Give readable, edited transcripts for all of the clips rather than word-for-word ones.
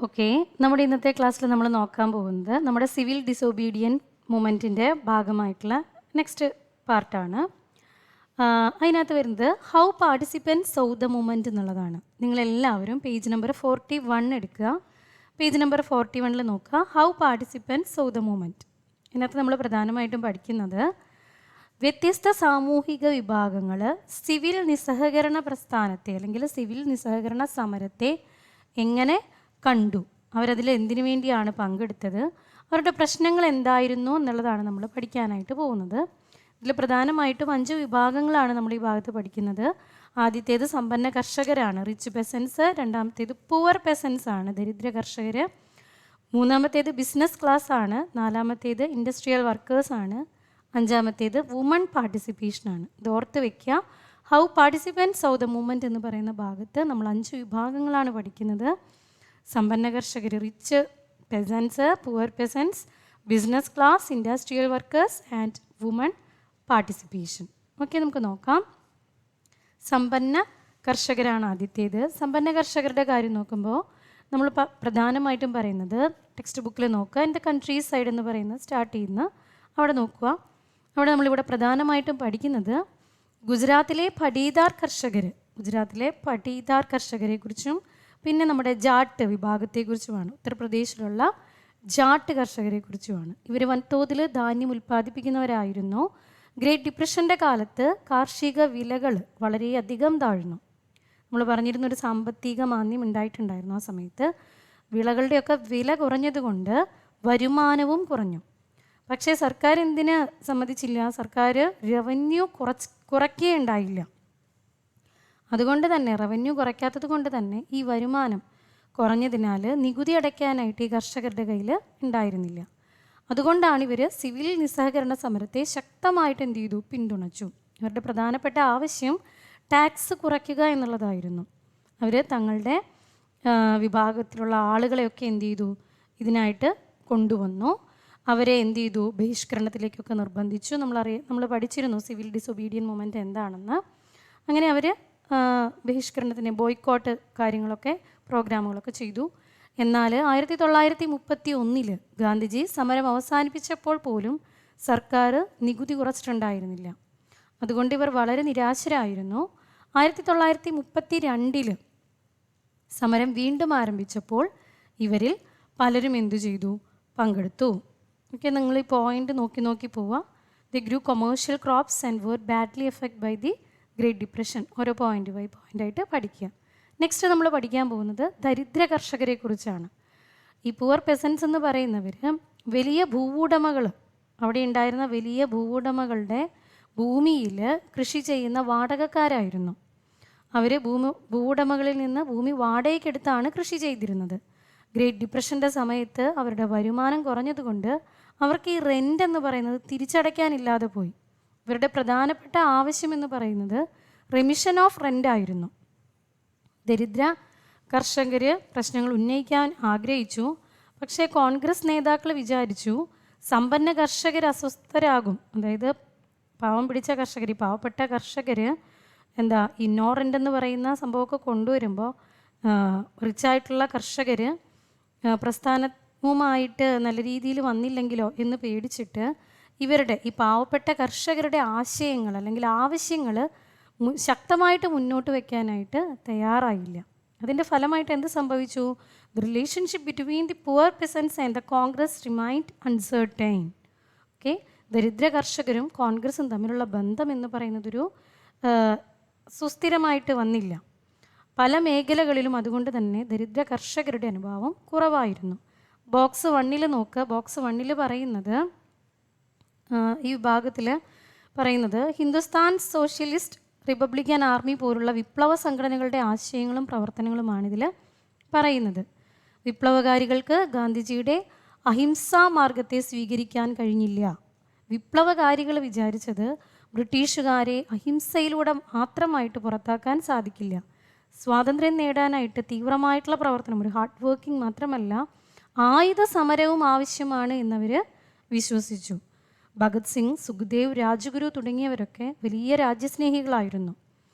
Okay, നമ്മുടെ ഇന്നത്തെ ക്ലാസ്സിൽ നമ്മൾ നോക്കാൻ പോകുന്നത് നമ്മുടെ സിവിൽ ഡിസൊബീഡിയൻ മൂവ്മെൻറ്റിൻ്റെ ഭാഗമായിട്ടുള്ള നെക്സ്റ്റ് പാർട്ടാണ്. അതിനകത്ത് വരുന്നത് ഹൗ പാർട്ടിസിപ്പൻസ് സൗ ദ മൂവ്മെൻറ്റ് എന്നുള്ളതാണ്. നിങ്ങളെല്ലാവരും പേജ് നമ്പർ 41 എടുക്കുക. പേജ് നമ്പർ 41 നോക്കുക, ഹൗ പാർട്ടിസിപ്പൻസ് സൗ ദ മൂവ്മെൻറ്റ്. ഇതിനകത്ത് നമ്മൾ പ്രധാനമായിട്ടും പഠിക്കുന്നത് വ്യത്യസ്ത സാമൂഹിക വിഭാഗങ്ങൾ സിവിൽ നിസ്സഹകരണ പ്രസ്ഥാനത്തെ അല്ലെങ്കിൽ സിവിൽ നിസ്സഹകരണ സമരത്തെ എങ്ങനെ കണ്ടു, അവരതിൽ എന്തിനു വേണ്ടിയാണ് പങ്കെടുത്തത്, അവരുടെ പ്രശ്നങ്ങൾ എന്തായിരുന്നു എന്നുള്ളതാണ് നമ്മൾ പഠിക്കാനായിട്ട് പോകുന്നത്. ഇതിൽ പ്രധാനമായിട്ടും 5 വിഭാഗങ്ങളാണ് നമ്മൾ ഈ ഭാഗത്ത് പഠിക്കുന്നത്. ആദ്യത്തേത് സമ്പന്ന കർഷകരാണ്, റിച്ച് പെസൻസ്. രണ്ടാമത്തേത് പുവർ പെസൻസ് ആണ്, ദരിദ്ര കർഷകർ. മൂന്നാമത്തേത് ബിസിനസ് ക്ലാസ് ആണ്. നാലാമത്തേത് ഇൻഡസ്ട്രിയൽ വർക്കേഴ്സ് ആണ്. അഞ്ചാമത്തേത് വുമൺ പാർട്ടിസിപ്പേഷനാണ്. ഇത് ഓർത്ത് വയ്ക്കുക. How participants of the movement എന്ന് പറയുന്ന ഭാഗത്ത് നമ്മൾ 5 വിഭാഗങ്ങളാണ് പഠിക്കുന്നത്. സമ്പന്ന കർഷകർ, rich പെസൻസ്, poor പെസൻസ്, business class, industrial workers and woman participation. Okay, നമുക്ക് നോക്കാം. സമ്പന്ന കർഷകരാണ് ആദ്യത്തേത്. സമ്പന്ന കർഷകരുടെ കാര്യം നോക്കുമ്പോൾ നമ്മൾ പ്രധാനമായിട്ടും പറയുന്നത് ടെക്സ്റ്റ് ബുക്കിൽ നോക്കുക. ഇൻ ദ കൺട്രി സൈഡ് എന്ന് പറയുന്നത് സ്റ്റാർട്ട് ചെയ്യുന്ന അവിടെ നോക്കുക. അവിടെ നമ്മളിവിടെ പ്രധാനമായിട്ടും പഠിക്കുന്നത് ഗുജറാത്തിലെ പടീദാർ കർഷകരെ കുറിച്ചും പിന്നെ നമ്മുടെ ജാട്ട് വിഭാഗത്തെക്കുറിച്ചുമാണ്. ഉത്തർപ്രദേശിലുള്ള ജാട്ട് കർഷകരെ കുറിച്ചുമാണ്. ഇവർ വൻതോതിൽ ധാന്യം ഉൽപ്പാദിപ്പിക്കുന്നവരായിരുന്നു. ഗ്രേറ്റ് ഡിപ്രഷൻ്റെ കാലത്ത് കാർഷിക വിലകൾ വളരെയധികം താഴ്ന്നു. നമ്മൾ പറഞ്ഞിരുന്നൊരു സാമ്പത്തിക മാന്ദ്യം ഉണ്ടായിട്ടുണ്ടായിരുന്നു. ആ സമയത്ത് വിളകളുടെയൊക്കെ വില കുറഞ്ഞതുകൊണ്ട് വരുമാനവും കുറഞ്ഞു. പക്ഷേ സർക്കാർ എന്തിന് സമ്മതിച്ചില്ല? സർക്കാർ റവന്യൂ കുറയ്ക്കുകയുണ്ടായില്ല. അതുകൊണ്ട് തന്നെ റവന്യൂ കുറയ്ക്കാത്തത് കൊണ്ട് തന്നെ ഈ വരുമാനം കുറഞ്ഞതിനാൽ നികുതി അടയ്ക്കാനായിട്ട് ഈ കർഷകരുടെ കയ്യിൽ ഉണ്ടായിരുന്നില്ല. അതുകൊണ്ടാണ് ഇവർ സിവിൽ നിസ്സഹകരണ സമരത്തെ ശക്തമായിട്ട് എന്ത് ചെയ്തു? പിന്തുണച്ചു. ഇവരുടെ പ്രധാനപ്പെട്ട ആവശ്യം ടാക്സ് കുറയ്ക്കുക എന്നുള്ളതായിരുന്നു. അവർ തങ്ങളുടെ വിഭാഗത്തിലുള്ള ആളുകളെയൊക്കെ എന്ത് ചെയ്തു? ഇതിനായിട്ട് കൊണ്ടുവന്നു. അവരെ എന്ത് ചെയ്തു? ബഹിഷ്കരണത്തിലേക്കൊക്കെ നിർബന്ധിച്ചു. നമ്മൾ പഠിച്ചിരുന്നു സിവിൽ ഡിസൊബീഡിയൻ മൂവ്മെൻറ്റ് എന്താണെന്ന്. അങ്ങനെ അവർ ബഹിഷ്കരണത്തിന് ബോയ്ക്കോട്ട് കാര്യങ്ങളൊക്കെ പ്രോഗ്രാമുകളൊക്കെ ചെയ്തു. എന്നാൽ 1931 ഗാന്ധിജി സമരം അവസാനിപ്പിച്ചപ്പോൾ പോലും സർക്കാർ നികുതി കുറച്ചിട്ടുണ്ടായിരുന്നില്ല. അതുകൊണ്ട് ഇവർ വളരെ നിരാശരായിരുന്നു. 1932 സമരം വീണ്ടും ആരംഭിച്ചപ്പോൾ ഇവരിൽ പലരും എന്തു ചെയ്തു? പങ്കെടുത്തു. ഓക്കെ, നിങ്ങൾ ഈ പോയിന്റ് നോക്കി പോവുക. The grew commercial crops and were badly effect by the great depression. ഓരോ പോയിന്റ് ബൈ പോയിൻ്റായിട്ട് പഠിക്കുക. നെക്സ്റ്റ് നമ്മൾ പഠിക്കാൻ പോകുന്നത് ദരിദ്ര കർഷകരെ കുറിച്ചാണ്. ഈ പുവർ പെസൻസ് എന്ന് പറയുന്നവർ വലിയ ഭൂവുടമകൾ, അവിടെ ഉണ്ടായിരുന്ന വലിയ ഭൂവുടമകളുടെ ഭൂമിയിൽ കൃഷി ചെയ്യുന്ന വാടകക്കാരായിരുന്നു. അവർ ഭൂവുടമകളിൽ നിന്ന് ഭൂമി വാടകയ്ക്കെടുത്താണ് കൃഷി ചെയ്തിരുന്നത്. ഗ്രേറ്റ് ഡിപ്രഷൻ്റെ സമയത്ത് അവരുടെ വരുമാനം കുറഞ്ഞതുകൊണ്ട് അവർക്ക് ഈ റെൻ്റ് എന്ന് പറയുന്നത് തിരിച്ചടയ്ക്കാനില്ലാതെ പോയി. ഇവരുടെ പ്രധാനപ്പെട്ട ആവശ്യം എന്ന് പറയുന്നത് റെമിഷൻ ഓഫ് റെൻ്റ് ആയിരുന്നു. ദരിദ്ര കർഷകർ പ്രശ്നങ്ങൾ ഉന്നയിക്കാൻ ആഗ്രഹിച്ചു. പക്ഷേ കോൺഗ്രസ് നേതാക്കൾ വിചാരിച്ചു സമ്പന്ന കർഷകർ അസ്വസ്ഥരാകും. അതായത് പാവം പിടിച്ച കർഷകർ, പാവപ്പെട്ട കർഷകർ ഈ നോ റെൻ്റ് എന്ന് പറയുന്ന സംഭവമൊക്കെ കൊണ്ടുവരുമ്പോൾ റിച്ചായിട്ടുള്ള കർഷകർ പ്രസ്ഥാനവുമായിട്ട് നല്ല രീതിയിൽ വന്നില്ലെങ്കിലോ എന്ന് പേടിച്ചിട്ട് ഇവരുടെ ഈ പാവപ്പെട്ട കർഷകരുടെ ആശയങ്ങൾ അല്ലെങ്കിൽ ആവശ്യങ്ങൾ ശക്തമായിട്ട് മുന്നോട്ട് വയ്ക്കാനായിട്ട് തയ്യാറായില്ല. അതിൻ്റെ ഫലമായിട്ട് എന്ത് സംഭവിച്ചു? The relationship between the poor പെസൻസ് and the Congress remind uncertain. Okay, ദരിദ്ര കർഷകരും കോൺഗ്രസും തമ്മിലുള്ള ബന്ധം എന്ന് പറയുന്നതൊരു സുസ്ഥിരമായിട്ട് വന്നില്ല. പല മേഖലകളിലും അതുകൊണ്ട് തന്നെ ദരിദ്ര കർഷകരുടെ അനുഭവം കുറവായിരുന്നു. ബോക്സ് 1 നോക്കുക. ബോക്സ് 1 പറയുന്നത് ഈ വിഭാഗത്തിൽ പറയുന്നത് ഹിന്ദുസ്ഥാൻ സോഷ്യലിസ്റ്റ് റിപ്പബ്ലിക്കൻ ആർമി പോലുള്ള വിപ്ലവ സംഘടനകളുടെ ആശയങ്ങളും പ്രവർത്തനങ്ങളുമാണിതിൽ പറയുന്നത്. വിപ്ലവകാരികൾക്ക് ഗാന്ധിജിയുടെ അഹിംസാ മാർഗത്തെ സ്വീകരിക്കാൻ കഴിഞ്ഞില്ല. വിപ്ലവകാരികൾ വിചാരിച്ചത് ബ്രിട്ടീഷുകാരെ അഹിംസയിലൂടെ മാത്രമായിട്ട് പുറത്താക്കാൻ സാധിക്കില്ല. സ്വാതന്ത്ര്യം നേടാനായിട്ട് തീവ്രമായിട്ടുള്ള പ്രവർത്തനം, ഒരു ഹാർഡ് വർക്കിംഗ് മാത്രമല്ല ആയുധ സമരവും ആവശ്യമാണ് എന്നവർ വിശ്വസിച്ചു. ഭഗത് സിംഗ്, സുഖ്ദേവ്, രാജ്ഗുരു തുടങ്ങിയവരൊക്കെ വലിയ രാജ്യസ്നേഹികളായിരുന്നു.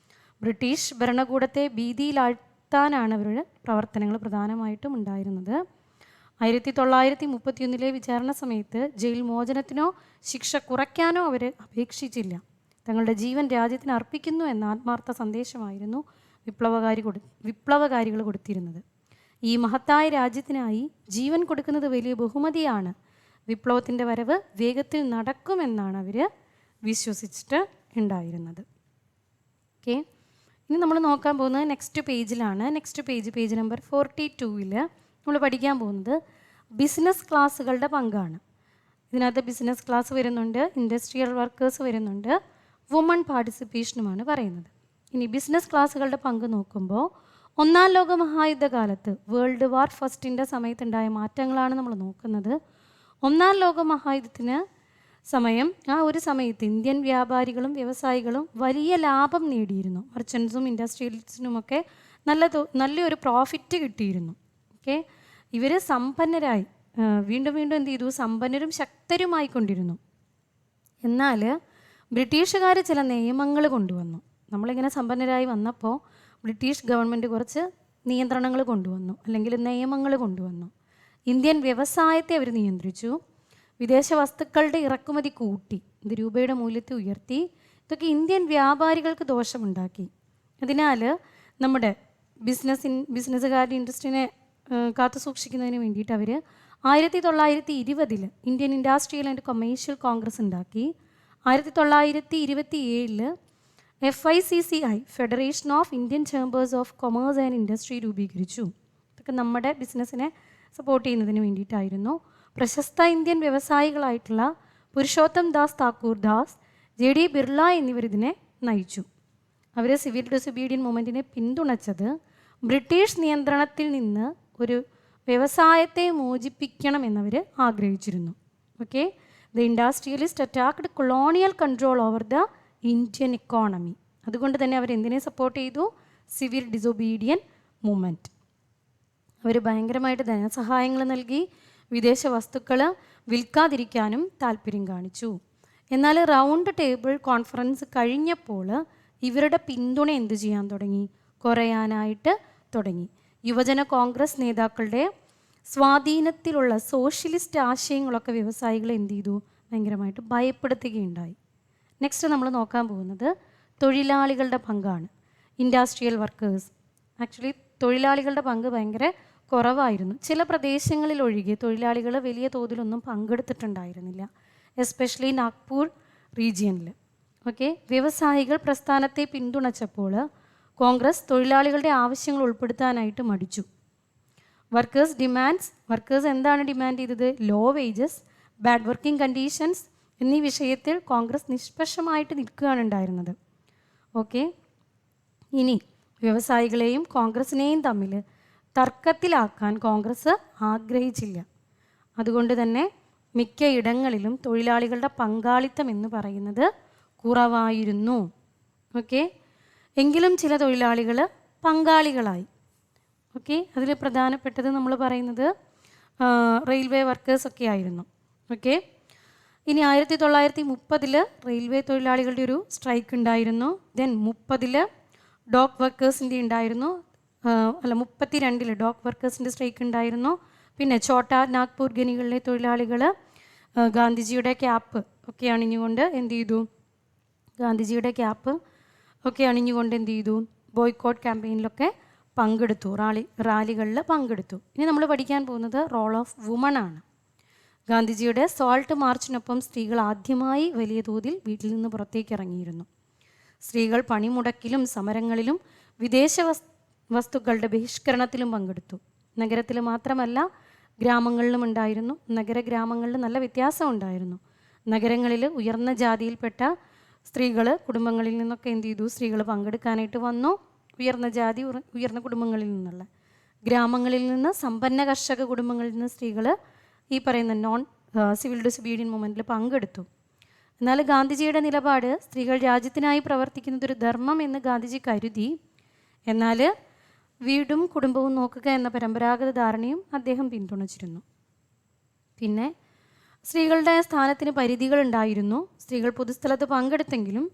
ബ്രിട്ടീഷ് ഭരണകൂടത്തെ ഭീതിയിലാഴ്ത്താൻ നടത്താനാണ് അവരുടെ പ്രവർത്തനങ്ങൾ പ്രധാനമായിട്ടും ഉണ്ടായിരുന്നത്. 1931 വിചാരണ സമയത്ത് ജയിൽ മോചനത്തിനോ ശിക്ഷ കുറയ്ക്കാനോ അവർ അപേക്ഷിച്ചില്ല. തങ്ങളുടെ ജീവൻ രാജ്യത്തിന് അർപ്പിക്കുന്നു എന്ന ആത്മാർത്ഥ സന്ദേശമായിരുന്നു വിപ്ലവകാരികൾ കൊടുത്തിരുന്നത്. ഈ മഹത്തായ രാജ്യത്തിനായി ജീവൻ കൊടുക്കുന്നത് വലിയ ബഹുമതിയാണ്. വിപ്ലവത്തിൻ്റെ വരവ് വേഗത്തിൽ നടക്കുമെന്നാണ് അവർ വിശ്വസിച്ചിട്ട് ഉണ്ടായിരുന്നത്. ഓക്കെ, ഇനി നമ്മൾ നോക്കാൻ പോകുന്നത് നെക്സ്റ്റ് പേജിലാണ്. നെക്സ്റ്റ് പേജ് നമ്പർ 42 നമ്മൾ പഠിക്കാൻ പോകുന്നത് ബിസിനസ് ക്ലാസ്സുകളുടെ പങ്കാണ്. ഇതിനകത്ത് ബിസിനസ് ക്ലാസ് വരുന്നുണ്ട്, ഇൻഡസ്ട്രിയൽ വർക്കേഴ്സ് വരുന്നുണ്ട്, വുമൺ പാർട്ടിസിപ്പേഷനുമാണ് പറയുന്നത്. ഇനി ബിസിനസ് ക്ലാസ്സുകളുടെ പങ്ക് നോക്കുമ്പോൾ 1-ാം ലോക മഹായുദ്ധകാലത്ത് വേൾഡ് വാർ ഫസ്റ്റിൻ്റെ സമയത്തുണ്ടായ മാറ്റങ്ങളാണ് നമ്മൾ നോക്കുന്നത്. 1-ാം ലോക മഹായുദ്ധത്തിന് ആ ഒരു സമയത്ത് ഇന്ത്യൻ വ്യാപാരികളും വ്യവസായികളും വലിയ ലാഭം നേടിയിരുന്നു. മർച്ചൻസും ഇൻഡസ്ട്രിയലിസ്റ്റിനുമൊക്കെ നല്ലൊരു പ്രോഫിറ്റ് കിട്ടിയിരുന്നു. ഓക്കെ, ഇവർ സമ്പന്നരായി വീണ്ടും എന്ത് ചെയ്തു, സമ്പന്നരും ശക്തരുമായിക്കൊണ്ടിരുന്നു. എന്നാൽ ബ്രിട്ടീഷുകാർ ചില നിയമങ്ങൾ കൊണ്ടുവന്നു. നമ്മളിങ്ങനെ സമ്പന്നരായി വന്നപ്പോൾ ബ്രിട്ടീഷ് ഗവൺമെൻറ് കുറച്ച് നിയന്ത്രണങ്ങൾ കൊണ്ടുവന്നു, അല്ലെങ്കിൽ നിയമങ്ങൾ കൊണ്ടുവന്നു. ഇന്ത്യൻ വ്യവസായത്തെ അവർ നിയന്ത്രിച്ചു. വിദേശ വസ്തുക്കളുടെ ഇറക്കുമതി കൂട്ടി, ഇത് രൂപയുടെ മൂല്യത്തെ ഉയർത്തി. ഇതൊക്കെ ഇന്ത്യൻ വ്യാപാരികൾക്ക് ദോഷമുണ്ടാക്കി. അതിനാൽ നമ്മുടെ ബിസിനസ്സുകാരുടെ ഇൻഡസ്ട്രീനെ കാത്തു സൂക്ഷിക്കുന്നതിന് വേണ്ടിയിട്ട് അവർ 1920 Indian industrial and commercial Congress ഉണ്ടാക്കി. 1927 FICCI federation of Indian chambers of commerce and industry രൂപീകരിച്ചു. ഇതൊക്കെ നമ്മുടെ ബിസിനസ്സിനെ സപ്പോർട്ട് ചെയ്യുന്നതിന് വേണ്ടിയിട്ടായിരുന്നു. പ്രശസ്ത ഇന്ത്യൻ വ്യവസായികളായിട്ടുള്ള പുരുഷോത്തം ദാസ് താക്കൂർ ദാസ്, JD ബിർള എന്നിവർ ഇതിനെ നയിച്ചു. അവർ സിവിൽ ഡിസൊബീഡിയൻ മൂവ്മെൻറ്റിനെ പിന്തുണച്ചത് ബ്രിട്ടീഷ് നിയന്ത്രണത്തിൽ നിന്ന് ഒരു വ്യവസായത്തെ മോചിപ്പിക്കണം എന്നവർ ആഗ്രഹിച്ചിരുന്നു. Okay, the industrialist attacked colonial control over the Indian economy. അതുകൊണ്ട് തന്നെ അവർ എന്തിനെ സപ്പോർട്ട് ചെയ്തു? Civil disobedient movement. അവർ ഭയങ്കരമായിട്ട് ധനസഹായങ്ങൾ നൽകി, വിദേശ വസ്തുക്കൾ വിൽക്കാതിരിക്കാനും താല്പര്യം കാണിച്ചു. എന്നാൽ റൗണ്ട് ടേബിൾ കോൺഫറൻസ് കഴിഞ്ഞപ്പോൾ ഇവരുടെ പിന്തുണ എന്ത് ചെയ്യാൻ തുടങ്ങി? കുറയാനായിട്ട് തുടങ്ങി. യുവജന കോൺഗ്രസ് നേതാക്കളുടെ സ്വാധീനത്തിലുള്ള സോഷ്യലിസ്റ്റ് ആശയങ്ങളൊക്കെ വ്യവസായികളെ എന്ത് ചെയ്തു? ഭയങ്കരമായിട്ട് ഭയപ്പെടുത്തുകയുണ്ടായി. നെക്സ്റ്റ് നമ്മൾ നോക്കാൻ പോകുന്നത് തൊഴിലാളികളുടെ പങ്കാണ്. Industrial workers. ആക്ച്വലി തൊഴിലാളികളുടെ പങ്ക് ഭയങ്കര കുറവായിരുന്നു. ചില പ്രദേശങ്ങളിൽ ഒഴികെ തൊഴിലാളികൾ വലിയ തോതിലൊന്നും പങ്കെടുത്തിട്ടുണ്ടായിരുന്നില്ല, എസ്പെഷ്യലി നാഗ്പൂർ റീജിയനിൽ. ഓക്കെ, വ്യവസായികൾ പ്രസ്ഥാനത്തെ പിന്തുണച്ചപ്പോൾ കോൺഗ്രസ് തൊഴിലാളികളുടെ ആവശ്യങ്ങൾ ഉൾപ്പെടുത്താനായിട്ട് മടിച്ചു. വർക്കേഴ്സ് എന്താണ് ഡിമാൻഡ് ചെയ്തത്? Low wages, bad working conditions എന്നീ വിഷയത്തിൽ കോൺഗ്രസ് നിഷ്പക്ഷമായിട്ട് നിൽക്കുകയാണ് ഉണ്ടായിരുന്നത്. ഓക്കെ, ഇനി വ്യവസായികളെയും കോൺഗ്രസിനെയും തമ്മിൽ തർക്കത്തിലാക്കാൻ കോൺഗ്രസ് ആഗ്രഹിച്ചില്ല. അതുകൊണ്ട് തന്നെ മിക്ക ഇടങ്ങളിലും തൊഴിലാളികളുടെ പങ്കാളിത്തം എന്ന് പറയുന്നത് കുറവായിരുന്നു. ഓക്കെ, എങ്കിലും ചില തൊഴിലാളികൾ പങ്കാളികളായി. ഓക്കെ, അതിൽ പ്രധാനപ്പെട്ടത് നമ്മൾ പറയുന്നത് റെയിൽവേ വർക്കേഴ്സൊക്കെ ആയിരുന്നു. ഓക്കെ, ഇനി 1930 റെയിൽവേ തൊഴിലാളികളുടെ ഒരു സ്ട്രൈക്ക് ഉണ്ടായിരുന്നു. ദെൻ 30 ഡോക്ക് വർക്കേഴ്സിൻ്റെ ഉണ്ടായിരുന്നു. 32 ഡോക്ക് വർക്കേഴ്സിൻ്റെ സ്ട്രൈക്ക് ഉണ്ടായിരുന്നു. പിന്നെ ഛോട്ട നാഗ്പൂർ ഖനികളിലെ തൊഴിലാളികൾ ഗാന്ധിജിയുടെ ക്യാപ്പ് ഒക്കെ അണിഞ്ഞുകൊണ്ട് എന്ത് ചെയ്തു? എന്ത് ചെയ്തു? ബോയ്ക്കോട്ട് ക്യാമ്പയിനിലൊക്കെ പങ്കെടുത്തു, റാലികളിൽ പങ്കെടുത്തു. ഇനി നമ്മൾ പഠിക്കാൻ പോകുന്നത് റോൾ ഓഫ് വുമൺ ആണ്. ഗാന്ധിജിയുടെ സോൾട്ട് മാർച്ചിനൊപ്പം സ്ത്രീകൾ ആദ്യമായി വലിയ തോതിൽ വീട്ടിൽ നിന്ന് പുറത്തേക്ക് ഇറങ്ങിയിരുന്നു. സ്ത്രീകൾ പണിമുടക്കിലും സമരങ്ങളിലും വിദേശ വസ്തുക്കളുടെ ബഹിഷ്കരണത്തിലും പങ്കെടുത്തു. നഗരത്തിൽ മാത്രമല്ല ഗ്രാമങ്ങളിലും ഉണ്ടായിരുന്നു. ഗ്രാമങ്ങളിൽ നല്ല വ്യത്യാസം ഉണ്ടായിരുന്നു. നഗരങ്ങളിൽ ഉയർന്ന ജാതിയിൽപ്പെട്ട സ്ത്രീകൾ കുടുംബങ്ങളിൽ നിന്നൊക്കെ എന്ത് ചെയ്തു? സ്ത്രീകൾ പങ്കെടുക്കാനായിട്ട് വന്നു. ഉയർന്ന കുടുംബങ്ങളിൽ നിന്നുള്ള. ഗ്രാമങ്ങളിൽ നിന്ന് സമ്പന്ന കർഷക കുടുംബങ്ങളിൽ നിന്ന് സ്ത്രീകൾ ഈ പറയുന്ന സിവിൽ ഡിസൊബീഡിയൻ മൂവ്മെൻറ്റിൽ പങ്കെടുത്തു. എന്നാൽ ഗാന്ധിജിയുടെ നിലപാട് സ്ത്രീകൾ രാജ്യത്തിനായി പ്രവർത്തിക്കുന്നതൊരു ധർമ്മം എന്ന് ഗാന്ധിജി കരുതി. എന്നാൽ വീടും കുടുംബവും നോക്കുക എന്ന പരമ്പരാഗത ധാരണയും അദ്ദേഹം പിന്തുണച്ചിരുന്നു. പിന്നെ സ്ത്രീകളുടെ സ്ഥാനത്തിന് പരിധികളുണ്ടായിരുന്നു. സ്ത്രീകൾ പൊതുസ്ഥലത്ത് പങ്കെടുത്തെങ്കിലും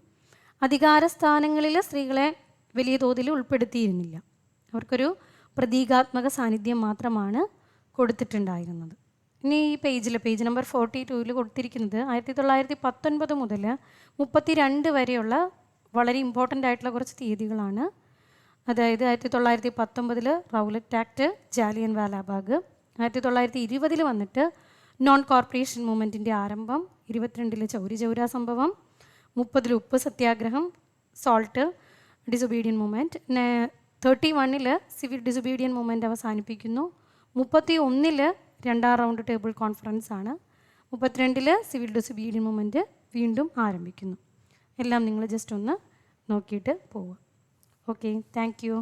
അധികാര സ്ഥാനങ്ങളിൽ സ്ത്രീകളെ വലിയ തോതിൽ ഉൾപ്പെടുത്തിയിരുന്നില്ല. അവർക്കൊരു പ്രതീകാത്മക സാന്നിധ്യം മാത്രമാണ് കൊടുത്തിട്ടുണ്ടായിരുന്നത്. ഇനി ഈ പേജ് നമ്പർ 42 കൊടുത്തിരിക്കുന്നത് 1919 മുതൽ 32 വരെയുള്ള വളരെ ഇമ്പോർട്ടൻ്റ് ആയിട്ടുള്ള കുറച്ച് തീയതികളാണ്. അതായത് 1919 റൗലറ്റ് ആക്ട്, ജാലിയൻ വാലാബാഗ്, 1920 വന്നിട്ട് നോൺ കോർപ്പറേഷൻ മൂവ്മെൻറ്റിൻ്റെ ആരംഭം, 22 ചൗരി ചൗര സംഭവം, 30 ഉപ്പ് സത്യാഗ്രഹം, salt disobedient movement, 31 civil disobedient movement അവസാനിപ്പിക്കുന്നു, 31 രണ്ടാം റൗണ്ട് ടേബിൾ കോൺഫറൻസ് ആണ്, 32 സിവിൽ ഡിസൊബീഡിയൻ മൂവ്മെൻറ്റ് വീണ്ടും ആരംഭിക്കുന്നു. എല്ലാം നിങ്ങൾ ജസ്റ്റ് ഒന്ന് നോക്കിയിട്ട് പോവുക. Okay, thank you.